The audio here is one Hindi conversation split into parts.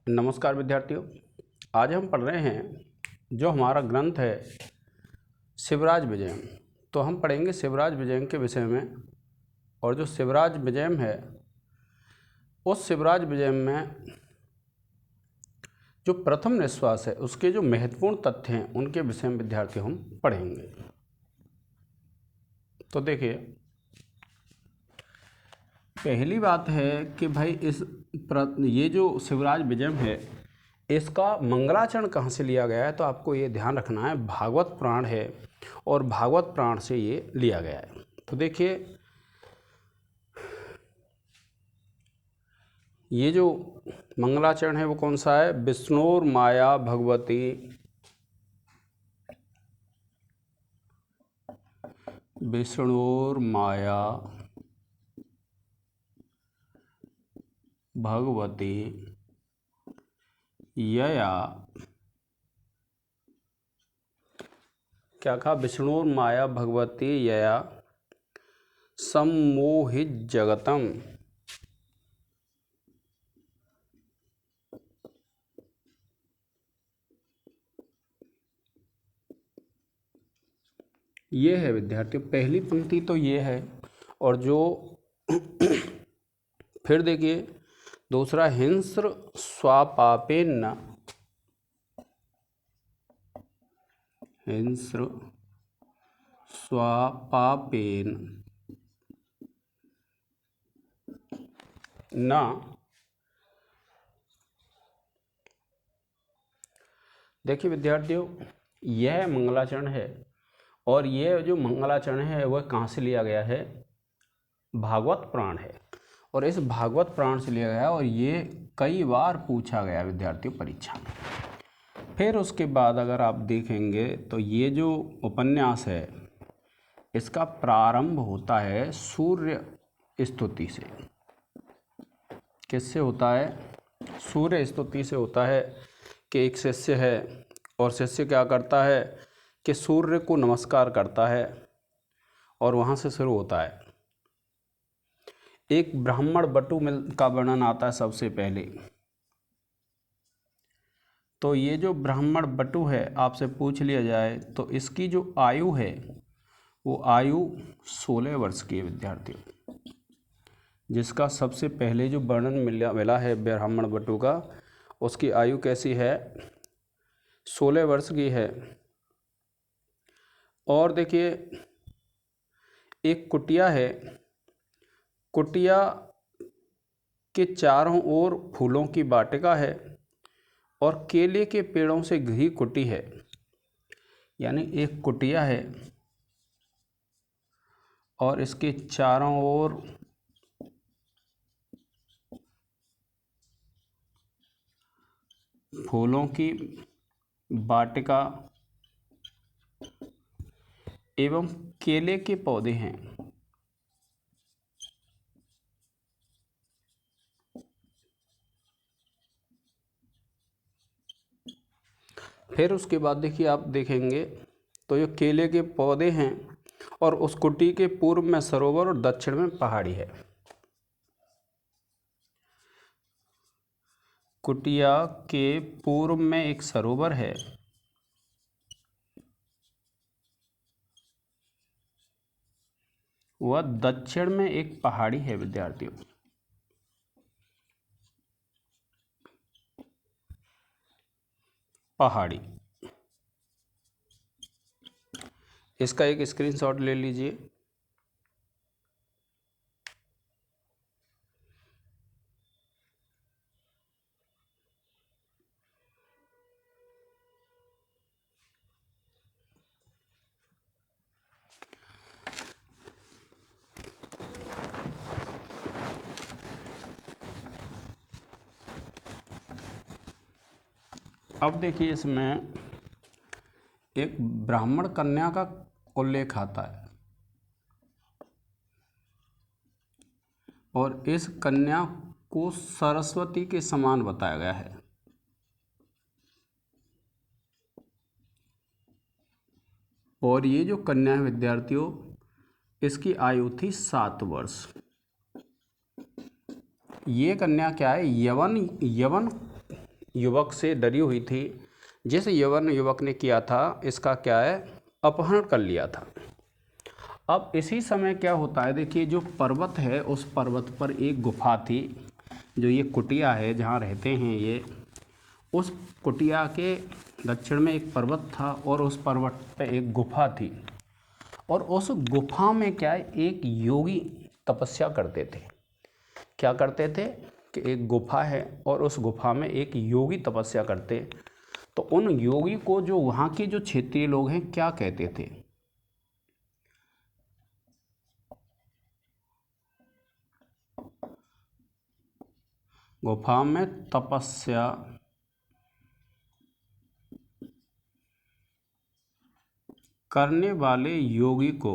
नमस्कार विद्यार्थियों, आज हम पढ़ रहे हैं जो हमारा ग्रंथ है शिवराज विजयम। तो हम पढ़ेंगे शिवराज विजयम के विषय में। और जो शिवराज विजयम है उस शिवराज विजयम में जो प्रथम निश्वास है उसके जो महत्वपूर्ण तथ्य हैं उनके विषय में विद्यार्थी हम पढ़ेंगे। तो देखिए, पहली बात है कि भाई ये जो शिवराज विजयम है इसका मंगलाचरण कहाँ से लिया गया है, तो आपको ये ध्यान रखना है भागवत पुराण है और भागवत पुराण से ये लिया गया है। तो देखिए, ये जो मंगलाचरण है वो कौन सा है? विष्णुर माया भगवती विष्णुर माया भगवती यया, क्या कहा? विष्णुर माया भगवती यया सम्मोहित जगतम ये है विद्यार्थियों, पहली पंक्ति तो ये है। और जो फिर देखिए दूसरा, हिंस्र स्वापापेन, हिंस्र स्वापापेन न। देखिए विद्यार्थियों, यह मंगलाचरण है और यह जो मंगलाचरण है वह कहाँ से लिया गया है? भागवत पुराण है। और इस भागवत पुराण से लिया गया और ये कई बार पूछा गया विद्यार्थियों परीक्षा में। फिर उसके बाद अगर आप देखेंगे तो ये जो उपन्यास है इसका प्रारंभ होता है सूर्य स्तुति से। किससे होता है? सूर्य स्तुति से होता है कि एक शिष्य है और शिष्य क्या करता है कि सूर्य को नमस्कार करता है और वहाँ से शुरू होता है। एक ब्राह्मण बटु का वर्णन आता है सबसे पहले। तो ये जो ब्राह्मण बटु है, आपसे पूछ लिया जाए तो इसकी जो आयु है वो आयु 16 वर्ष की है विद्यार्थियों। जिसका सबसे पहले जो वर्णन मिला है ब्राह्मण बटु का, उसकी आयु कैसी है? 16 वर्ष की है। और देखिए, एक कुटिया है, कुटिया के चारों ओर फूलों की वाटिका है और केले के पेड़ों से घिरी कुटी है। यानी एक कुटिया है और इसके चारों ओर फूलों की वाटिका एवं केले के पौधे हैं। फिर उसके बाद देखिए, आप देखेंगे तो ये केले के पौधे हैं और उस कुटी के पूर्व में सरोवर और दक्षिण में पहाड़ी है। कुटिया के पूर्व में एक सरोवर है वह दक्षिण में एक पहाड़ी है विद्यार्थियों। पहाड़ी, इसका एक स्क्रीनशॉट ले लीजिए। अब देखिए, इसमें एक ब्राह्मण कन्या का उल्लेख आता है और इस कन्या को सरस्वती के समान बताया गया है। और ये जो कन्या है विद्यार्थियों, इसकी आयु थी 7 वर्ष। ये कन्या क्या है? यवन युवक से डरी हुई थी। जिस यवन युवक ने किया था, इसका क्या है, अपहरण कर लिया था। अब इसी समय क्या होता है, देखिए जो पर्वत है, उस पर्वत पर एक गुफा थी। जो ये कुटिया है जहाँ रहते हैं ये, उस कुटिया के दक्षिण में एक पर्वत था और उस पर्वत पे एक गुफा थी। और उस गुफा में क्या है, एक योगी तपस्या करते थे। क्या करते थे कि एक गुफा है और उस गुफा में एक योगी तपस्या करते। तो उन योगी को जो वहाँ के जो क्षेत्रीय लोग हैं क्या कहते थे, गुफा में तपस्या करने वाले योगी को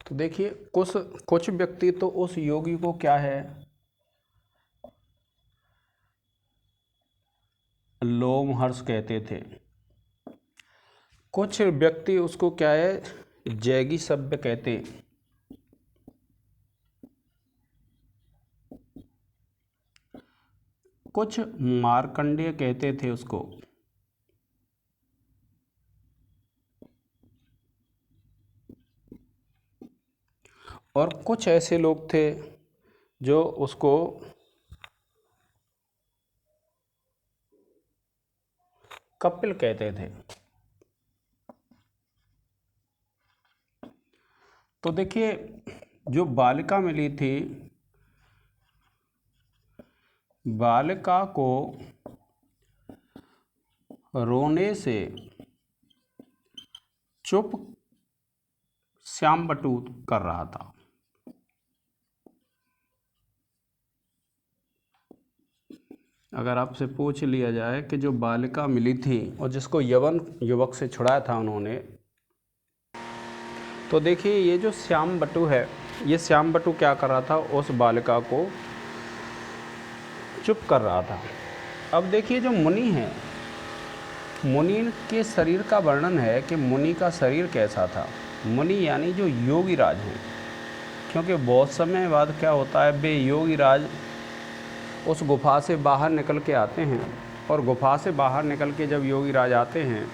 तो देखिए कुछ व्यक्ति तो उस योगी को क्या है, लोमहर्ष कहते थे। कुछ व्यक्ति उसको क्या है, जैगी सभ्य कहते। कुछ मार्कंडेय कहते थे उसको। और कुछ ऐसे लोग थे जो उसको कपिल कहते थे। तो देखिए जो बालिका मिली थी, बालिका को रोने से चुप श्यामबटू कर रहा था। अगर आपसे पूछ लिया जाए कि जो बालिका मिली थी और जिसको यवन युवक से छुड़ाया था उन्होंने, तो देखिए ये जो श्यामबटू है, ये श्यामबटू क्या कर रहा था, उस बालिका को चुप कर रहा था। अब देखिए जो मुनि हैं, मुनि के शरीर का वर्णन है कि मुनि का शरीर कैसा था। मुनि यानी जो योगी राज हैं, क्योंकि बहुत समय बाद क्या होता है, वे योगी राज उस गुफा से बाहर निकल के आते हैं। और गुफा से बाहर निकल के जब योगी राज आते हैं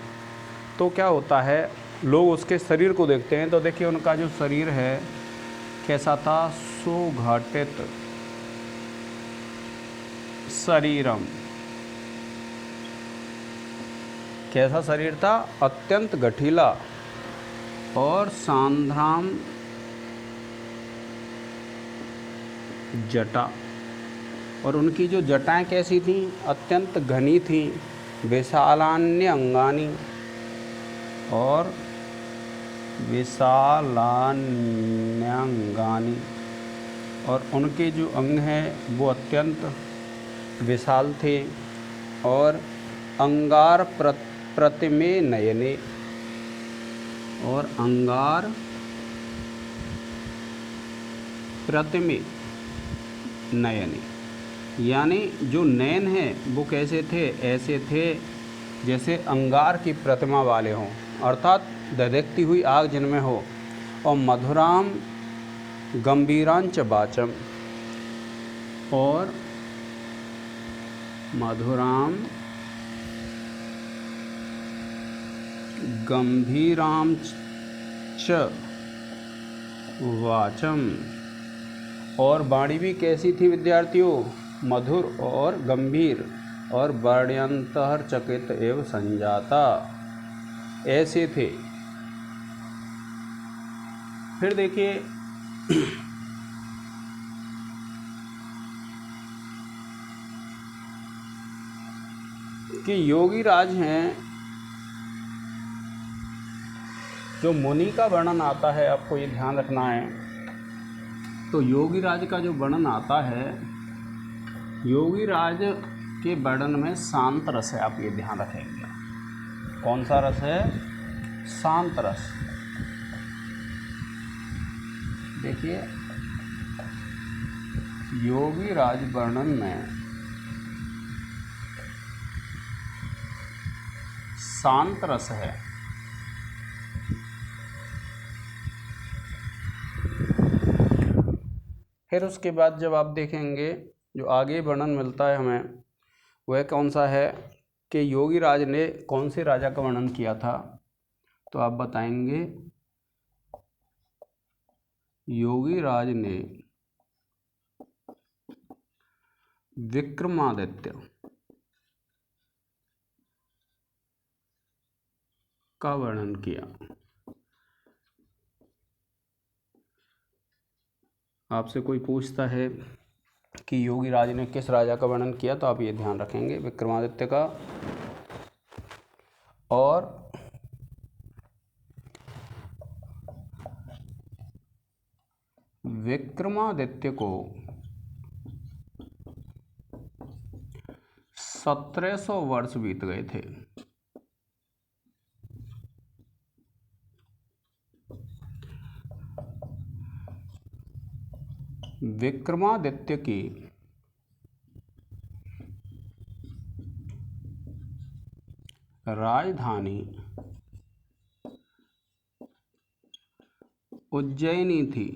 तो क्या होता है, लोग उसके शरीर को देखते हैं। तो देखिए उनका जो शरीर है कैसा था, सुघटित शरीरम। कैसा शरीर था, अत्यंत गठीला और सांद्राम जटा। और उनकी जो जटाएं कैसी थीं, अत्यंत घनी थीं, विशालान्य अंगानी, और विशालान्यांगानी। और उनके जो अंग हैं वो अत्यंत विशाल थे। और अंगार प्रतिमे नयने, और अंगार प्रतिमे नयने, यानी जो नयन है वो कैसे थे, ऐसे थे जैसे अंगार की प्रतिमा वाले हों, अर्थात दधकती हुई आग जिनमें हो। और मधुराम गंभीरांच वाचम, और मधुराम गंभीरांच वाचम। और वाणी भी कैसी थी विद्यार्थियों, मधुर और गंभीर, और वर्ण्यंतः चकित एवं संजाता, ऐसे थे। फिर देखिए कि योगी राज हैं, जो मुनि का वर्णन आता है, आपको ये ध्यान रखना है तो योगी राज का जो वर्णन आता है, योगी राज के वर्णन में शांत रस है, आप ये ध्यान रखेंगे। कौन सा रस है? शांत रस। देखिए, योगी राज वर्णन में शांत रस है। फिर उसके बाद जब आप देखेंगे जो आगे वर्णन मिलता है हमें, वह कौन सा है कि योगी राज ने कौन से राजा का वर्णन किया था, तो आप बताएंगे योगी राज ने विक्रमादित्य का वर्णन किया। आपसे कोई पूछता है कि योगी राज ने किस राजा का वर्णन किया, तो आप ये ध्यान रखेंगे विक्रमादित्य का। और विक्रमादित्य को 1700 वर्ष बीत गए थे। विक्रमादित्य की राजधानी उज्जैनी थी।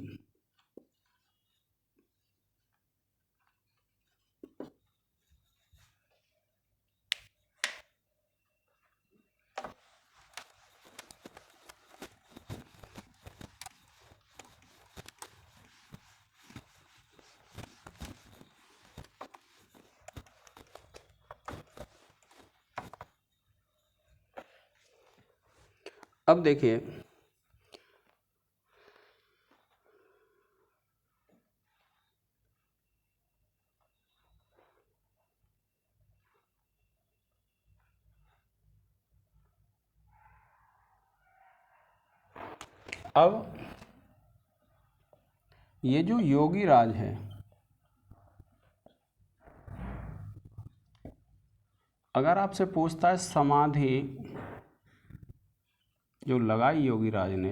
अब देखिए, अब ये जो योगी राज है, अगर आपसे पूछता है समाधि जो लगाई योगी राज ने,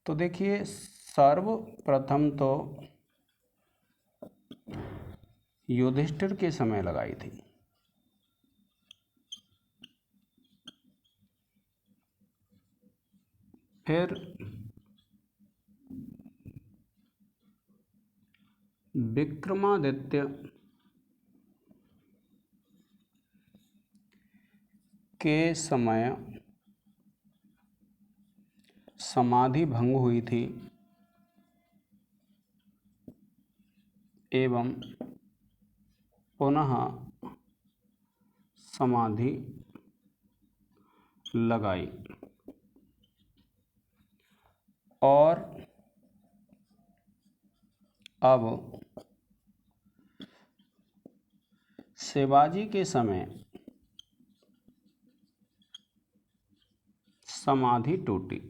तो देखिए सर्वप्रथम तो युधिष्ठिर के समय लगाई थी। फिर विक्रमादित्य के समय समाधि भंग हुई थी एवं पुनः समाधि लगाई। और अब शिवाजी के समय समाधि टूटी।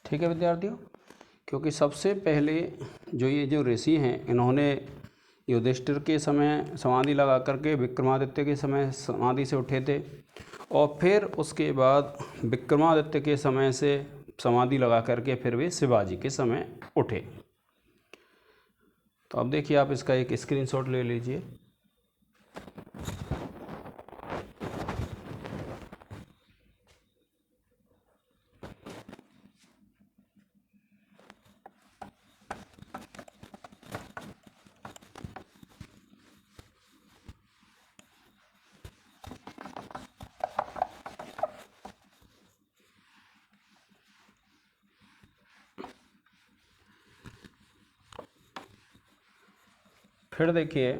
ठीक है विद्यार्थियों, क्योंकि सबसे पहले जो ऋषि हैं, इन्होंने युधिष्ठिर के समय समाधि लगा करके विक्रमादित्य के समय समाधि से उठे थे, और फिर उसके बाद विक्रमादित्य के समय से समाधि लगा करके फिर वे शिवाजी के समय उठे। तो अब देखिए, आप इसका एक स्क्रीनशॉट ले लीजिए। फिर देखिए,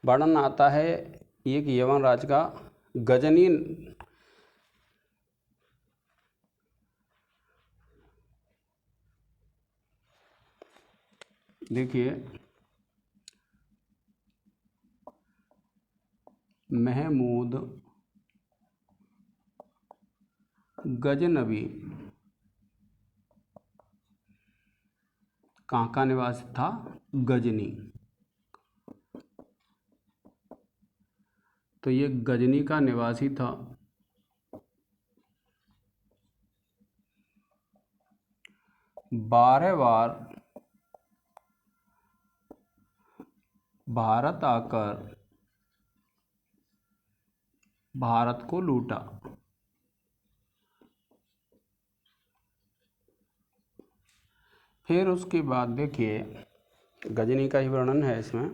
वर्णन आता है एक यवनराज का गजनी देखिए महमूद गजनबी कहाँ का निवासी था? गजनी। तो ये गजनी का निवासी था। बारह बार भारत आकर भारत को लूटा। फिर उसके बाद देखिए गजनी का ही वर्णन है इसमें।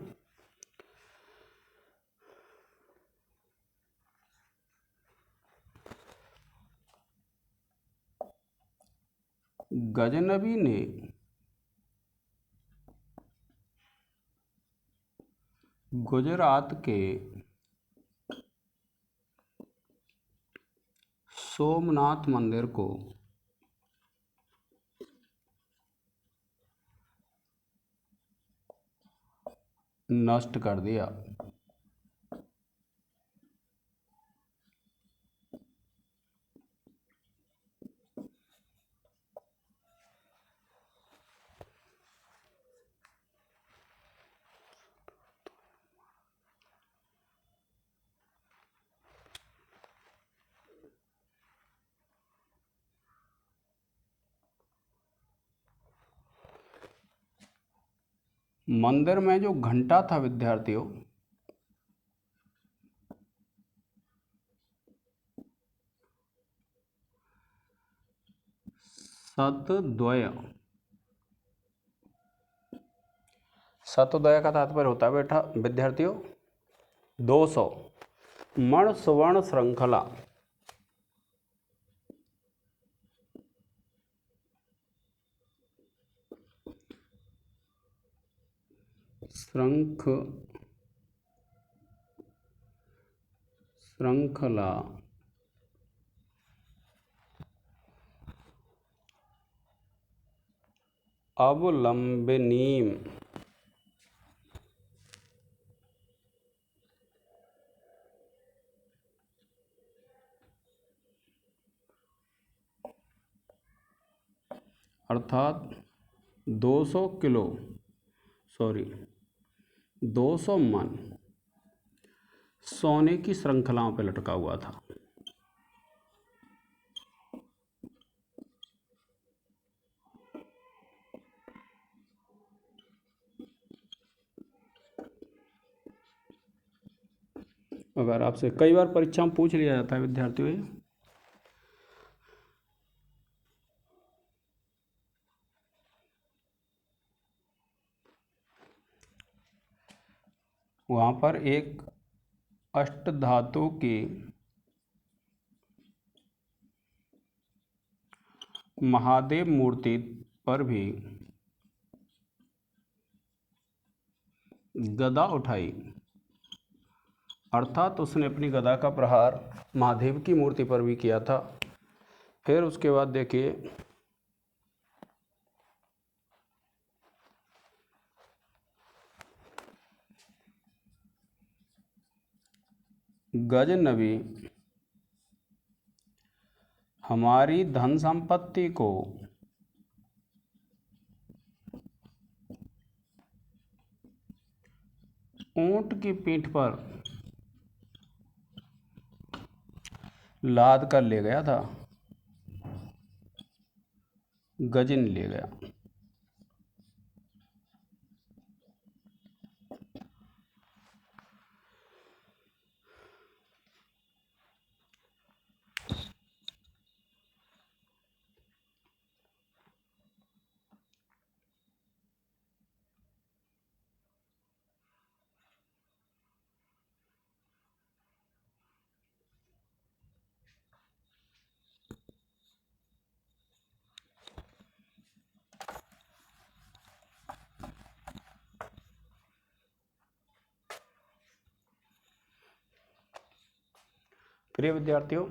गजनबी ने गुजरात के सोमनाथ मंदिर को नष्ट कर दिया। मंदिर में जो घंटा था विद्यार्थियों, शतद्वय। शतद्वय का तात्पर्य होता है बेटा विद्यार्थियों 200 मण सुवर्ण श्रृंखला। श्रृंखला अवलंबनीम अर्थात 200 मन सोने की श्रृंखलाओं पर लटका हुआ था। अगर आपसे कई बार परीक्षा में पूछ लिया जाता है विद्यार्थियों, वहाँ पर एक अष्टधातु की महादेव मूर्ति पर भी गदा उठाई, अर्थात उसने अपनी गदा का प्रहार महादेव की मूर्ति पर भी किया था। फिर उसके बाद देखिए गजनबी हमारी धन संपत्ति को ऊंट की पीठ पर लाद कर ले गया था। गजन ले गया। प्रिय विद्यार्थियों,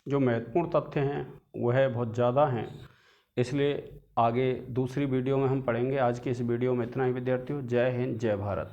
जो महत्वपूर्ण तथ्य हैं वह बहुत ज़्यादा हैं, इसलिए आगे दूसरी वीडियो में हम पढ़ेंगे। आज की इस वीडियो में इतना ही विद्यार्थियों। जय हिंद, जय भारत।